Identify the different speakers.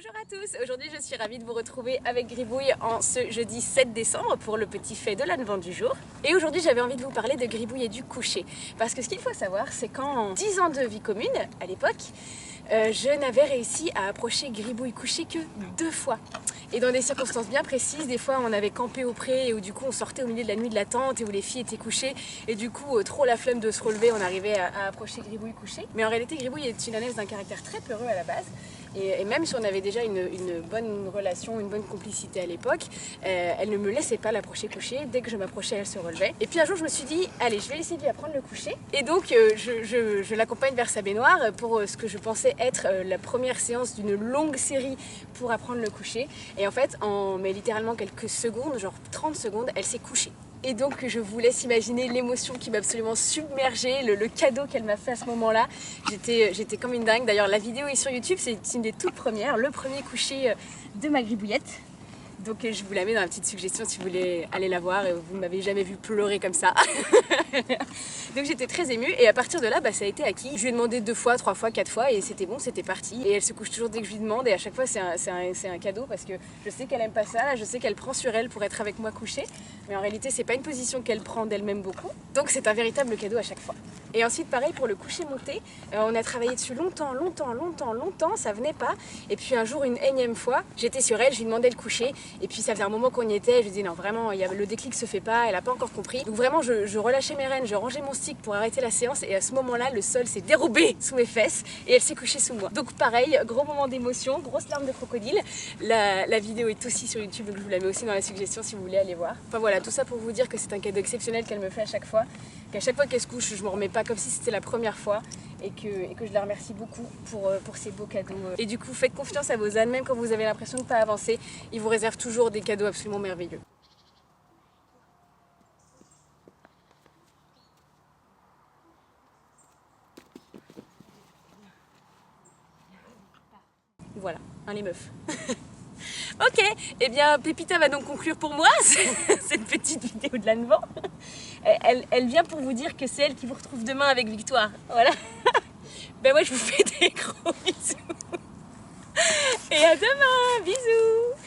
Speaker 1: Bonjour à tous, aujourd'hui je suis ravie de vous retrouver avec Gribouille en ce jeudi 7 décembre pour le petit fait de l'Advent du jour. Et aujourd'hui j'avais envie de vous parler de Gribouille et du coucher. Parce que ce qu'il faut savoir, c'est qu'en 10 ans de vie commune, à l'époque, je n'avais réussi à approcher Gribouille couché que 2 fois. Et dans des circonstances bien précises, des fois on avait campé au pré et où du coup on sortait au milieu de la nuit de la tente et où les filles étaient couchées et du coup trop la flemme de se relever, on arrivait à approcher Gribouille couché. Mais en réalité Gribouille est une âneuse d'un caractère très peureux à la base et même si on avait déjà une bonne relation, une bonne complicité à l'époque, elle ne me laissait pas l'approcher couché. Dès que je m'approchais, elle se relevait. Et puis un jour je me suis dit, allez, je vais essayer de lui apprendre le coucher. Et donc je l'accompagne vers sa baignoire pour ce que je pensais être la première séance d'une longue série pour apprendre le coucher. Et en fait, en littéralement quelques secondes, genre 30 secondes, elle s'est couchée. Et donc je vous laisse imaginer l'émotion qui m'a absolument submergée, le cadeau qu'elle m'a fait à ce moment-là. J'étais comme une dingue. D'ailleurs la vidéo est sur YouTube, c'est une des toutes premières, le premier coucher de ma gribouillette. Donc je vous la mets dans la petite suggestion si vous voulez aller la voir et vous ne m'avez jamais vu pleurer comme ça. Donc j'étais très émue et à partir de là ça a été acquis. Je lui ai demandé 2 fois, 3 fois, 4 fois et c'était bon, c'était parti. Et elle se couche toujours dès que je lui demande et à chaque fois c'est un cadeau parce que je sais qu'elle aime pas ça, là, je sais qu'elle prend sur elle pour être avec moi couchée. Mais en réalité c'est pas une position qu'elle prend d'elle-même beaucoup. Donc c'est un véritable cadeau à chaque fois. Et ensuite pareil pour le coucher monté, on a travaillé dessus longtemps, ça venait pas. Et puis un jour une énième fois, j'étais sur elle, je lui demandais le coucher. Et puis ça faisait un moment qu'on y était, je lui disais non vraiment, le déclic se fait pas, elle a pas encore compris. Donc vraiment je relâchais mes rênes, je rangeais mon stick pour arrêter la séance et à ce moment-là le sol s'est dérobé sous mes fesses et elle s'est couchée sous moi. Donc pareil, gros moment d'émotion, grosse larme de crocodile. La vidéo est aussi sur YouTube donc je vous la mets aussi dans la suggestion si vous voulez aller voir. Enfin voilà, tout ça pour vous dire que c'est un cadeau exceptionnel qu'elle me fait à chaque fois. Qu'à chaque fois qu'elle se couche, je me remets pas comme si c'était la première fois et que je la remercie beaucoup pour ces beaux cadeaux. Et du coup, faites confiance à vos ânes, même quand vous avez l'impression de ne pas avancer, ils vous réservent toujours des cadeaux absolument merveilleux. Voilà, les meufs. Ok, et bien Pépita va donc conclure pour moi cette petite vidéo de l'Advent. Elle vient pour vous dire que c'est elle qui vous retrouve demain avec Victoire. Voilà. Ben moi je vous fais des gros bisous. Et à demain, bisous.